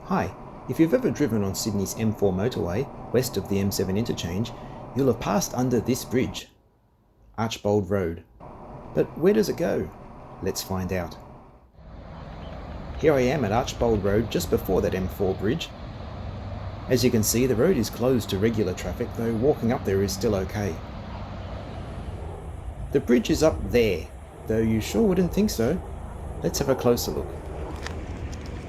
Hi, if you've ever driven on Sydney's M4 motorway, west of the M7 interchange, you'll have passed under this bridge, Archbold Road. But where does it go? Let's find out. Here I am at Archbold Road just before that M4 bridge. As you can see, the road is closed to regular traffic, though walking up there is still okay. The bridge is up there, though you sure wouldn't think so. Let's have a closer look.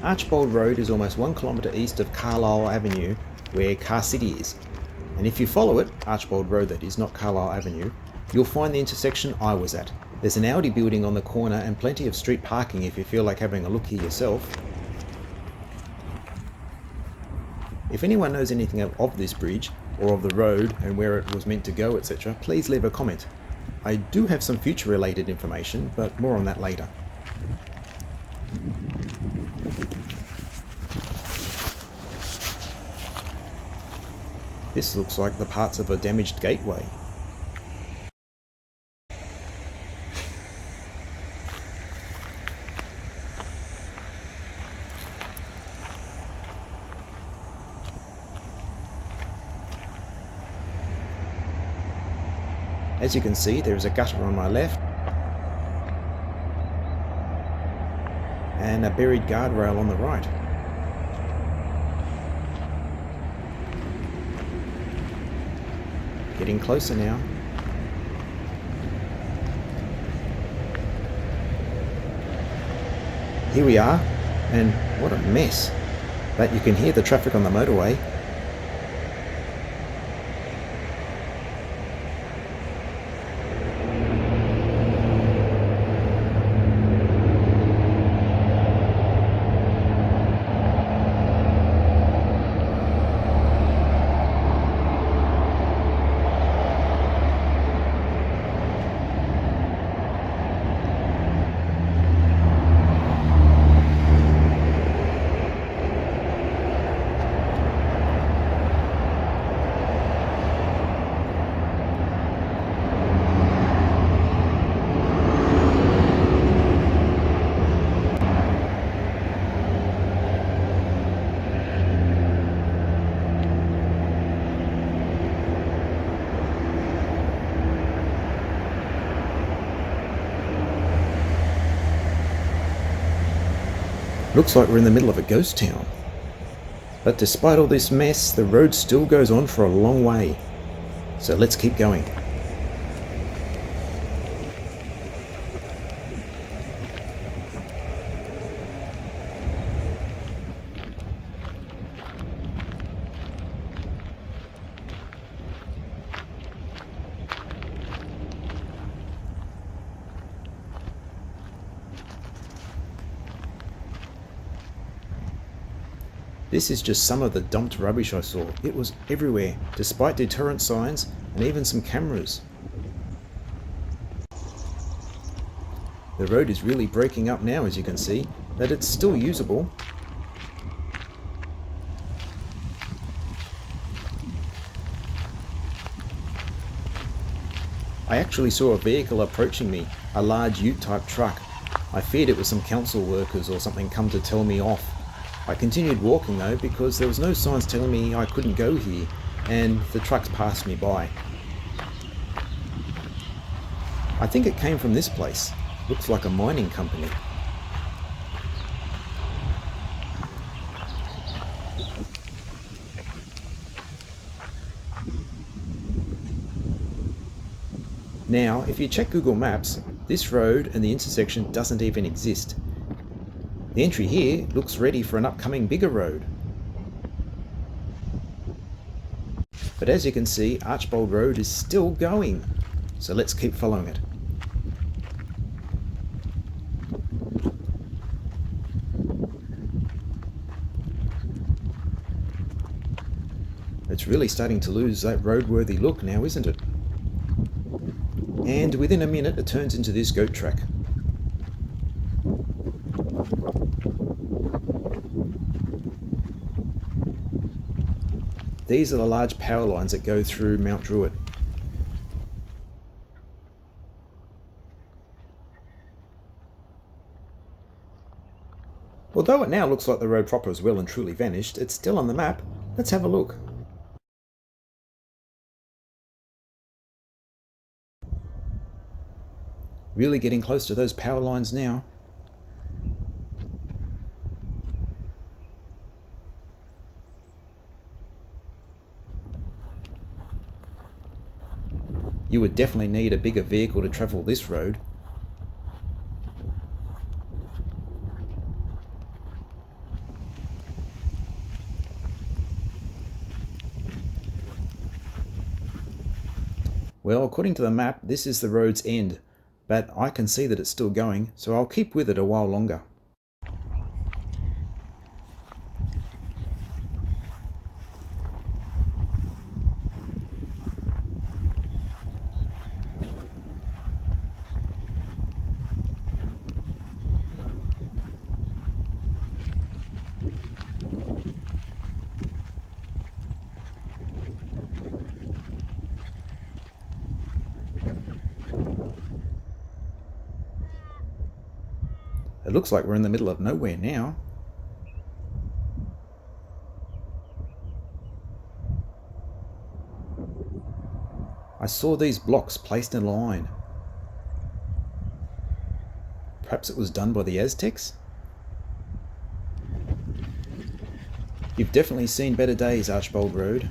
Archbold Road is almost 1 kilometre east of Carlisle Avenue, where Car City is. And if you follow it, Archbold Road that is, not Carlisle Avenue, you'll find the intersection I was at. There's an Audi building on the corner and plenty of street parking if you feel like having a look here yourself. If anyone knows anything of this bridge, or of the road and where it was meant to go, etc., please leave a comment. I do have some future related information, but more on that later. This looks like the parts of a damaged gateway. As you can see, there is a gutter on my left and a buried guardrail on the right. Getting closer now. Here we are, and what a mess. But you can hear the traffic on the motorway. Looks like we're in the middle of a ghost town. But despite all this mess, the road still goes on for a long way. So let's keep going. This is just some of the dumped rubbish I saw. It was everywhere, despite deterrent signs and even some cameras. The road is really breaking up now, as you can see, but it's still usable. I actually saw a vehicle approaching me, a large ute-type truck. I feared it was some council workers or something come to tell me off. I continued walking though, because there was no signs telling me I couldn't go here, and the trucks passed me by. I think it came from this place. Looks like a mining company. Now, if you check Google Maps, this road and the intersection doesn't even exist. The entry here looks ready for an upcoming bigger road. But as you can see, Archbold Road is still going, so let's keep following it. It's really starting to lose that roadworthy look now, isn't it? And within a minute it turns into this goat track. These are the large power lines that go through Mount Druitt. Well, Although it now looks like the road proper has well and truly vanished, it's still on the map. Let's have a look. Really getting close to those power lines now. You would definitely need a bigger vehicle to travel this road. Well, according to the map, this is the road's end, but I can see that it's still going, so I'll keep with it a while longer. It looks like we're in the middle of nowhere now. I saw these blocks placed in a line. Perhaps it was done by the Aztecs? You've definitely seen better days, Archbold Road.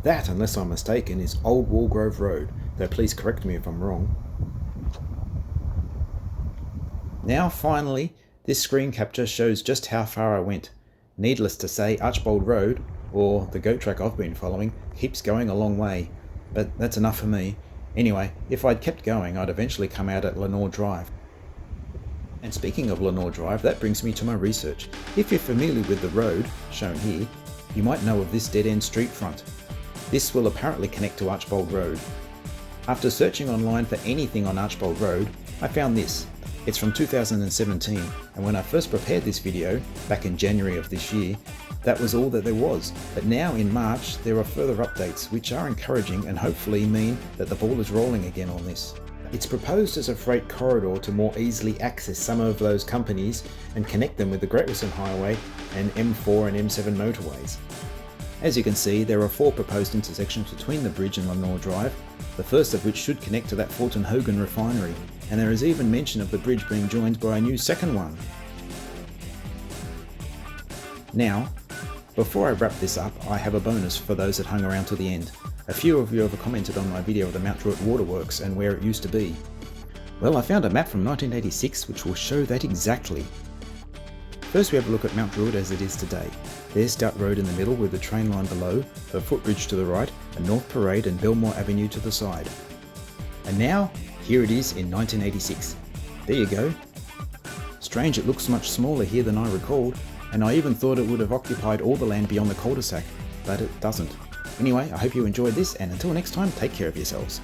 That, unless I'm mistaken, is Old Walgrove Road, though please correct me if I'm wrong. Now finally, this screen capture shows just how far I went. Needless to say, Archbold Road, or the goat track I've been following, keeps going a long way, but that's enough for me. Anyway, if I'd kept going, I'd eventually come out at Lenore Drive. And speaking of Lenore Drive, that brings me to my research. If you're familiar with the road, shown here, you might know of this dead-end street front. This will apparently connect to Archbold Road. After searching online for anything on Archbold Road, I found this. It's from 2017, and when I first prepared this video, back in January of this year, that was all that there was. But now in March, there are further updates which are encouraging and hopefully mean that the ball is rolling again on this. It's proposed as a freight corridor to more easily access some of those companies and connect them with the Great Western Highway and M4 and M7 motorways. As you can see, there are 4 proposed intersections between the bridge and Lenore Drive, the first of which should connect to that Fulton Hogan refinery, and there is even mention of the bridge being joined by a new second one. Now, before I wrap this up, I have a bonus for those that hung around to the end. A few of you have commented on my video of the Mount Druitt Waterworks and where it used to be. Well, I found a map from 1986 which will show that exactly. First we have a look at Mount Druitt as it is today. There's Stout Road in the middle with the train line below, a footbridge to the right, and North Parade and Belmore Avenue to the side. And now, here it is in 1986. There you go. Strange it looks much smaller here than I recalled, and I even thought it would have occupied all the land beyond the cul-de-sac, but it doesn't. Anyway, I hope you enjoyed this, and until next time, take care of yourselves.